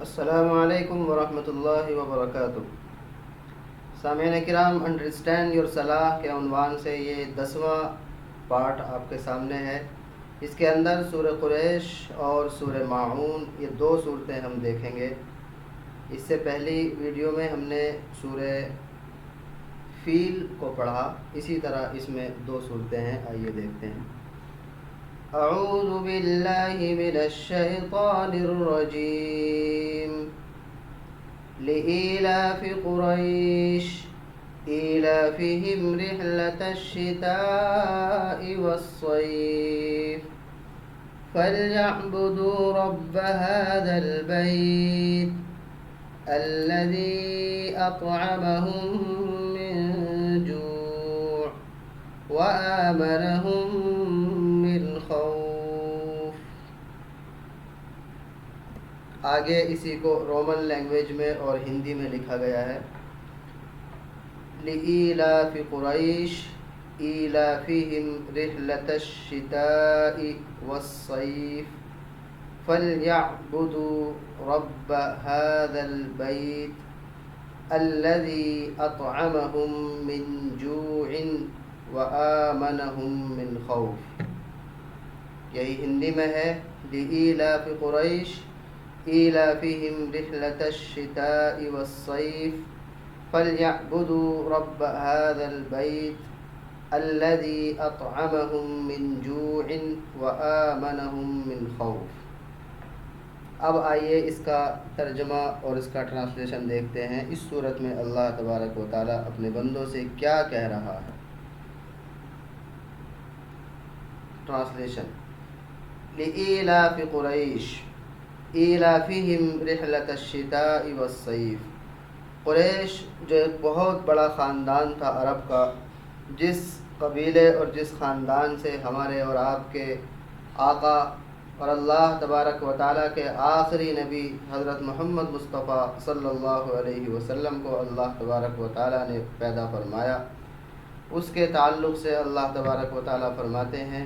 السلام علیکم ورحمۃ اللہ وبرکاتہ۔ سامعین کرام، انڈرسٹینڈ یور صلاح کے عنوان سے یہ 10واں پارٹ آپ کے سامنے ہے۔ اس کے اندر سورہ قریش اور سورہ ماعون، یہ دو صورتیں ہم دیکھیں گے۔ اس سے پہلی ویڈیو میں ہم نے سورہ فیل کو پڑھا، اسی طرح اس میں دو صورتیں ہیں، آئیے دیکھتے ہیں۔ اعوذ باللہ من الشیطان الرجیم۔ لإيلاف قريش إيلافهم رحلة الشتاء والصيف فليعبدوا رب هذا البيت الذي أطعمهم من جوع وآمنهم من خوف۔ آگے اسی کو رومن لینگویج میں اور ہندی میں لکھا گیا ہے۔ لإيلاف قريش إيلافهم رحلة الشتاء والصيف فليعبدوا رب هذا البيت الذي أطعمهم من جوع وآمنهم من خوف۔ یہی ہندی میں ہے، لإيلاف قريش إيلافهم رحلة الشتاء والصيف فليعبدوا رب هذا البيت الذي أطعمهم من جوع وآمنهم من خوف۔ اب آئیے اس کا ترجمہ اور اس کا ٹرانسلیشن دیکھتے ہیں۔ اس صورت میں اللہ تبارک و تعالیٰ اپنے بندوں سے کیا کہہ رہا ہے۔ ٹرانسلیشن: لإيلاف قريش إيلافهم رحلة الشتاء والصيف۔ قریش جو ایک بہت بڑا خاندان تھا عرب کا، جس قبیلے اور جس خاندان سے ہمارے اور آپ کے آقا اور اللہ تبارک و تعالیٰ کے آخری نبی حضرت محمد مصطفیٰ صلی اللہ علیہ وسلم کو اللہ تبارک و تعالیٰ نے پیدا فرمایا، اس کے تعلق سے اللہ تبارک و تعالیٰ فرماتے ہیں،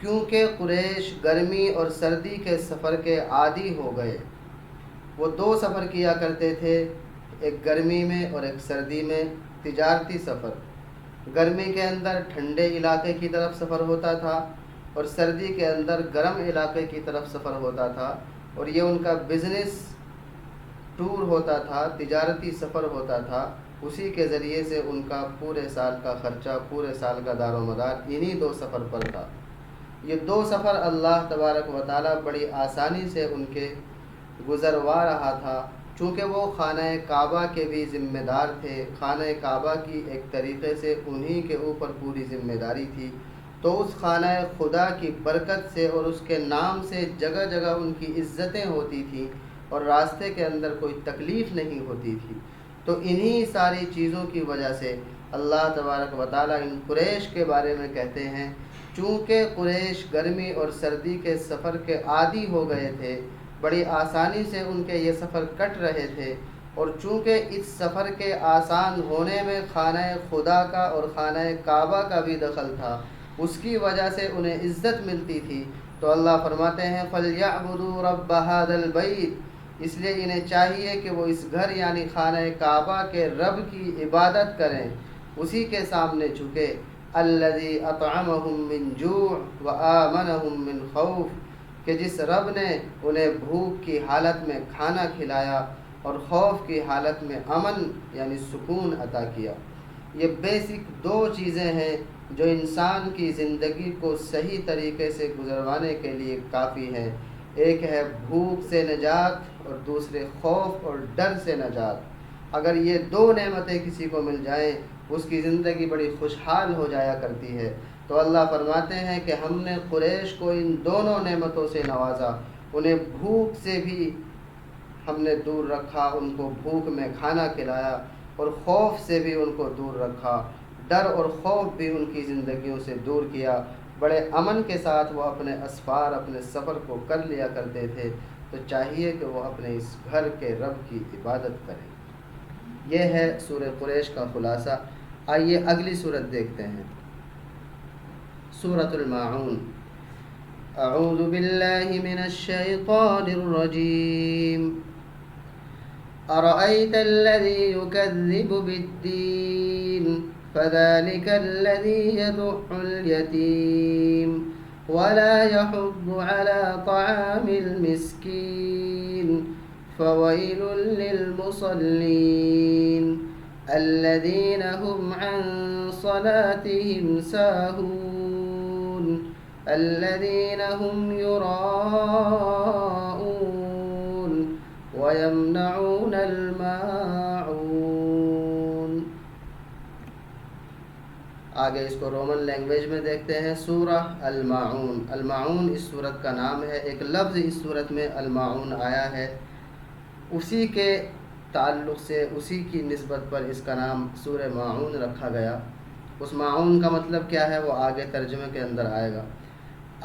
کیونکہ قریش گرمی اور سردی کے سفر کے عادی ہو گئے۔ وہ دو سفر کیا کرتے تھے، ایک گرمی میں اور ایک سردی میں، تجارتی سفر۔ گرمی کے اندر ٹھنڈے علاقے کی طرف سفر ہوتا تھا اور سردی کے اندر گرم علاقے کی طرف سفر ہوتا تھا، اور یہ ان کا بزنس ٹور ہوتا تھا، تجارتی سفر ہوتا تھا۔ اسی کے ذریعے سے ان کا پورے سال کا خرچہ، پورے سال کا دار و مدار انہی دو سفر پر تھا۔ یہ دو سفر اللہ تبارک و تعالیٰ بڑی آسانی سے ان کے گزروا رہا تھا، چونکہ وہ خانہ کعبہ کے بھی ذمہ دار تھے۔ خانہ کعبہ کی ایک طریقے سے انہی کے اوپر پوری ذمہ داری تھی، تو اس خانہ خدا کی برکت سے اور اس کے نام سے جگہ جگہ ان کی عزتیں ہوتی تھیں اور راستے کے اندر کوئی تکلیف نہیں ہوتی تھی۔ تو انہی ساری چیزوں کی وجہ سے اللہ تبارک و تعالیٰ ان قریش کے بارے میں کہتے ہیں، چونکہ قریش گرمی اور سردی کے سفر کے عادی ہو گئے تھے، بڑی آسانی سے ان کے یہ سفر کٹ رہے تھے، اور چونکہ اس سفر کے آسان ہونے میں خانہ خدا کا اور خانہ کعبہ کا بھی دخل تھا، اس کی وجہ سے انہیں عزت ملتی تھی۔ تو اللہ فرماتے ہیں فَلْيَعْبُدُوا رَبَّ هَذَا الْبَيْتِ، اس لیے انہیں چاہیے کہ وہ اس گھر یعنی خانہ کعبہ کے رب کی عبادت کریں، اسی کے سامنے جھکے۔ الذی اطعمہم من جوع وآمنہم من خوف، کہ جس رب نے انہیں بھوک کی حالت میں کھانا کھلایا اور خوف کی حالت میں امن یعنی سکون عطا کیا۔ یہ بیسک دو چیزیں ہیں جو انسان کی زندگی کو صحیح طریقے سے گزروانے کے لیے کافی ہیں۔ ایک ہے بھوک سے نجات اور دوسرے خوف اور ڈر سے نجات۔ اگر یہ دو نعمتیں کسی کو مل جائیں، اس کی زندگی بڑی خوشحال ہو جایا کرتی ہے۔ تو اللہ فرماتے ہیں کہ ہم نے قریش کو ان دونوں نعمتوں سے نوازا، انہیں بھوک سے بھی ہم نے دور رکھا، ان کو بھوک میں کھانا کھلایا، اور خوف سے بھی ان کو دور رکھا، ڈر اور خوف بھی ان کی زندگیوں سے دور کیا۔ بڑے امن کے ساتھ وہ اپنے اسفار، اپنے سفر کو کر لیا کرتے تھے۔ تو چاہیے کہ وہ اپنے اس گھر کے رب کی عبادت کریں۔ یہ ہے سورہ قریش کا خلاصہ۔ آئیے اگلی سورت دیکھتے ہیں، سورۃ الماعون۔ اعوذ باللہ من الشیطان الرجیم، أرأيت الذي يكذب بالدين فذلك الذي يدع اليتيم ولا يحض على طعام المسكين فويل للمصلين الذين هم عن صلاتهم ساهون الذين هم يراءون ويمنعون الماعون۔ آگے اس کو رومن لینگویج میں دیکھتے ہیں۔ سورہ الماعون، الماعون اس سورت کا نام ہے۔ ایک لفظ اس سورت میں الماعون آیا ہے، اسی کے تعلق سے اسی کی نسبت پر اس کا نام سورہ ماعون رکھا گیا۔ اس ماعون کا مطلب کیا ہے وہ آگے ترجمے کے اندر آئے گا۔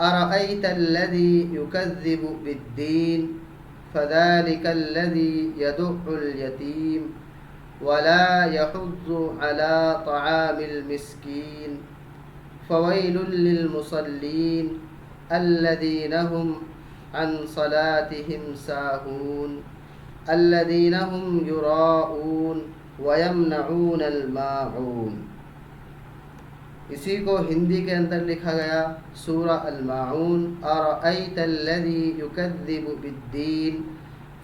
أرأيت الذي يكذب بالدين فذلك الذي يدع اليتيم ولا يحض على طعام المسكين فويل للمصلين الذين هم عن صلاتهم ساهون الذين هم يراءون ويمنعون الماعون۔ اسی کو ہندی کے اندر لکھا گیا سورہ الماعون۔ أرأيت الذي يكذب بالدين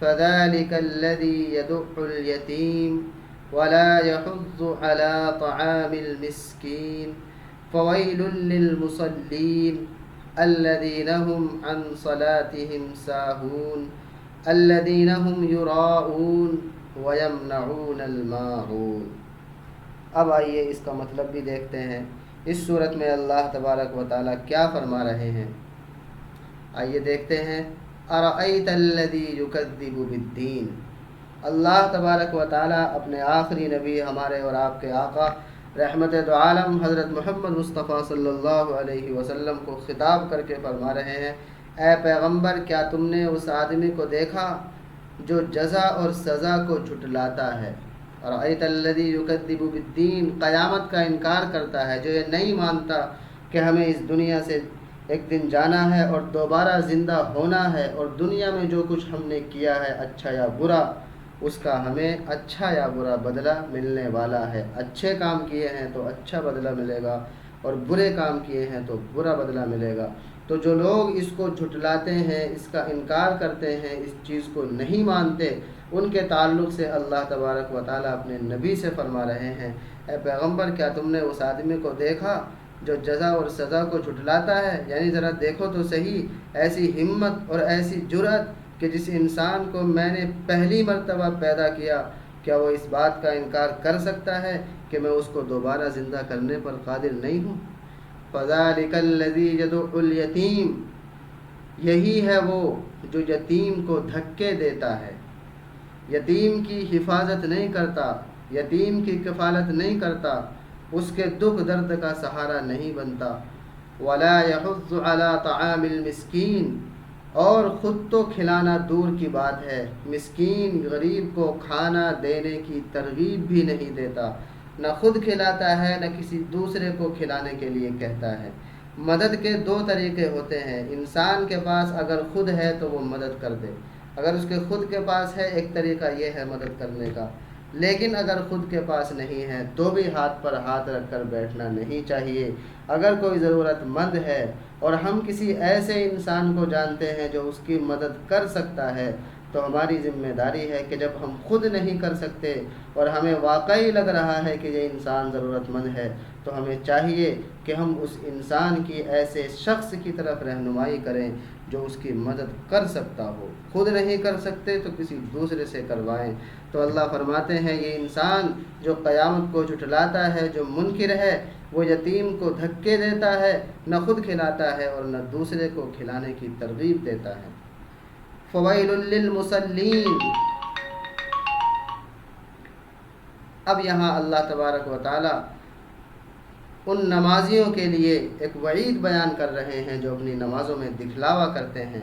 فذلك الذي يدع اليتيم ولا يحض على طعام المسكين فويل للمصلين الذين هم عن صلاتهم ساهون الذين هم يراءون ويمنعون الماعون۔ اب آئیے اس کا مطلب بھی دیکھتے ہیں۔ اس صورت میں اللہ تبارک و تعالیٰ کیا فرما رہے ہیں، آئیے دیکھتے ہیں۔ أرأيت الذي يكذب بالدين، اللہ تبارک و تعالیٰ اپنے آخری نبی ہمارے اور آپ کے آقا رحمت دو عالم حضرت محمد مصطفیٰ صلی اللہ علیہ وسلم کو خطاب کر کے فرما رہے ہیں، اے پیغمبر کیا تم نے اس آدمی کو دیکھا جو جزا اور سزا کو جھٹلاتا ہے۔ أرأيت الذي يكذب بالدين، قیامت کا انکار کرتا ہے، جو یہ نہیں مانتا کہ ہمیں اس دنیا سے ایک دن جانا ہے اور دوبارہ زندہ ہونا ہے، اور دنیا میں جو کچھ ہم نے کیا ہے اچھا یا برا اس کا ہمیں اچھا یا برا بدلہ ملنے والا ہے۔ اچھے کام کیے ہیں تو اچھا بدلہ ملے گا، اور برے کام کیے ہیں تو برا بدلہ ملے گا۔ تو جو لوگ اس کو جھٹلاتے ہیں، اس کا انکار کرتے ہیں، اس چیز کو نہیں مانتے، ان کے تعلق سے اللہ تبارک و تعالیٰ اپنے نبی سے فرما رہے ہیں، اے پیغمبر کیا تم نے اس آدمی کو دیکھا جو جزا اور سزا کو جھٹلاتا ہے؟ یعنی ذرا دیکھو تو صحیح ایسی ہمت اور ایسی جرأت کہ جس انسان کو میں نے پہلی مرتبہ پیدا کیا، کیا وہ اس بات کا انکار کر سکتا ہے کہ میں اس کو دوبارہ زندہ کرنے پر قادر نہیں ہوں؟ فَذَلِكَ الَّذِي يَدُعُّ الْيَتِيمَ، یہی ہے وہ جو یتیم کو دھکے دیتا ہے، یتیم کی حفاظت نہیں کرتا، یتیم کی کفالت نہیں کرتا، اس کے دکھ درد کا سہارا نہیں بنتا۔ وَلَا يَحُضُّ عَلَى طَعَامِ الْمِسْكِينِ، اور خود تو کھلانا دور کی بات ہے، مسکین غریب کو کھانا دینے کی ترغیب بھی نہیں دیتا، نہ خود کھلاتا ہے نہ کسی دوسرے کو کھلانے کے لیے کہتا ہے۔ مدد کے دو طریقے ہوتے ہیں، انسان کے پاس اگر خود ہے تو وہ مدد کر دے، اگر اس کے خود کے پاس ہے ایک طریقہ یہ ہے مدد کرنے کا، لیکن اگر خود کے پاس نہیں ہے تو بھی ہاتھ پر ہاتھ رکھ کر بیٹھنا نہیں چاہیے۔ اگر کوئی ضرورت مند ہے اور ہم کسی ایسے انسان کو جانتے ہیں جو اس کی مدد کر سکتا ہے، تو ہماری ذمہ داری ہے کہ جب ہم خود نہیں کر سکتے اور ہمیں واقعی لگ رہا ہے کہ یہ انسان ضرورت مند ہے، تو ہمیں چاہیے کہ ہم اس انسان کی ایسے شخص کی طرف رہنمائی کریں جو اس کی مدد کر سکتا ہو۔ خود نہیں کر سکتے تو کسی دوسرے سے کروائیں۔ تو اللہ فرماتے ہیں یہ انسان جو قیامت کو جھٹلاتا ہے، جو منکر ہے، وہ یتیم کو دھکے دیتا ہے، نہ خود کھلاتا ہے اور نہ دوسرے کو کھلانے کی ترغیب دیتا ہے۔ فویل للمصلین، اب یہاں اللہ تبارک و تعالی ان نمازیوں کے لیے ایک وعید بیان کر رہے ہیں جو اپنی نمازوں میں دکھلاوا کرتے ہیں،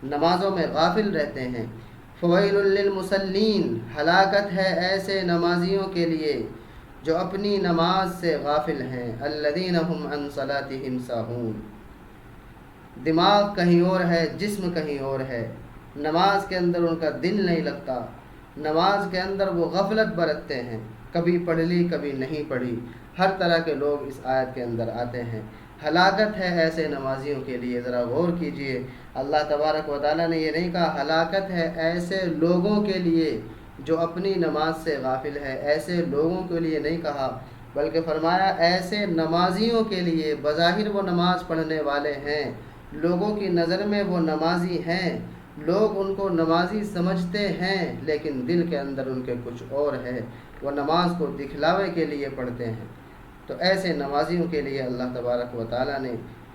نمازوں میں غافل رہتے ہیں۔ فویل للمصلین، ہلاکت ہے ایسے نمازیوں کے لیے جو اپنی نماز سے غافل ہیں۔ الذین هم عن صلاتهم ساہون، دماغ کہیں اور ہے، جسم کہیں اور ہے، نماز کے اندر ان کا دل نہیں لگتا، نماز کے اندر وہ غفلت برتتے ہیں، کبھی پڑھ لی کبھی نہیں پڑھی، ہر طرح کے لوگ اس آیت کے اندر آتے ہیں۔ ہلاکت ہے ایسے نمازیوں کے لیے، ذرا غور کیجئے، اللہ تبارک و تعالیٰ نے یہ نہیں کہا ہلاکت ہے ایسے لوگوں کے لیے جو اپنی نماز سے غافل ہے، ایسے لوگوں کے لیے نہیں کہا، بلکہ فرمایا ایسے نمازیوں کے لیے۔ بظاہر وہ نماز پڑھنے والے ہیں، لوگوں کی نظر میں وہ نمازی ہیں، لوگ ان کو نمازی سمجھتے ہیں، لیکن دل کے اندر ان کے کچھ اور ہے، وہ نماز کو دکھلاوے کے لیے پڑھتے ہیں۔ تو ایسے نمازیوں کے لیے اللہ تبارک و تعالیٰ نے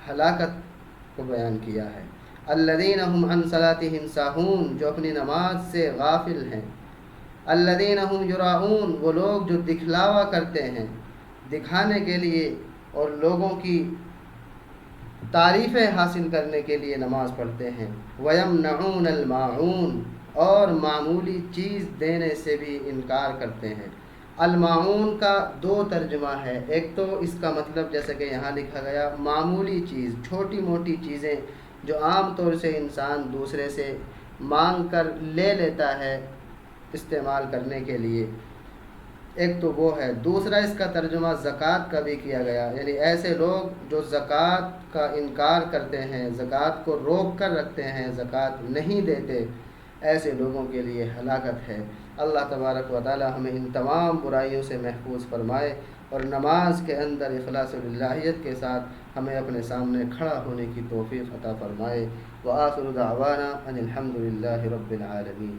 ہلاکت کو بیان کیا ہے۔ الذین هم عن صلاتهم ساہون، جو اپنی نماز سے غافل ہیں۔ الذین هم یراؤون، وہ لوگ جو دکھلاوا کرتے ہیں، دکھانے کے لیے اور لوگوں کی تعریفیں حاصل کرنے کے لیے نماز پڑھتے ہیں۔ وَيَمْنَعُونَ الْمَاعُونَ، اور معمولی چیز دینے سے بھی انکار کرتے ہیں۔ الماعون کا دو ترجمہ ہے، ایک تو اس کا مطلب جیسے کہ یہاں لکھا گیا معمولی چیز، چھوٹی موٹی چیزیں جو عام طور سے انسان دوسرے سے مانگ کر لے لیتا ہے استعمال کرنے کے لیے، ایک تو وہ ہے۔ دوسرا اس کا ترجمہ زکوٰۃ کا بھی کیا گیا، یعنی ایسے لوگ جو زکوٰۃ کا انکار کرتے ہیں، زکوٰۃ کو روک کر رکھتے ہیں، زکوٰۃ نہیں دیتے، ایسے لوگوں کے لیے ہلاکت ہے۔ اللہ تبارک و تعالی ہمیں ان تمام برائیوں سے محفوظ فرمائے اور نماز کے اندر اخلاص و للہیت کے ساتھ ہمیں اپنے سامنے کھڑا ہونے کی توفیق عطا فرمائے۔ وآخر دعوانا ان الحمد للہ رب العالمین۔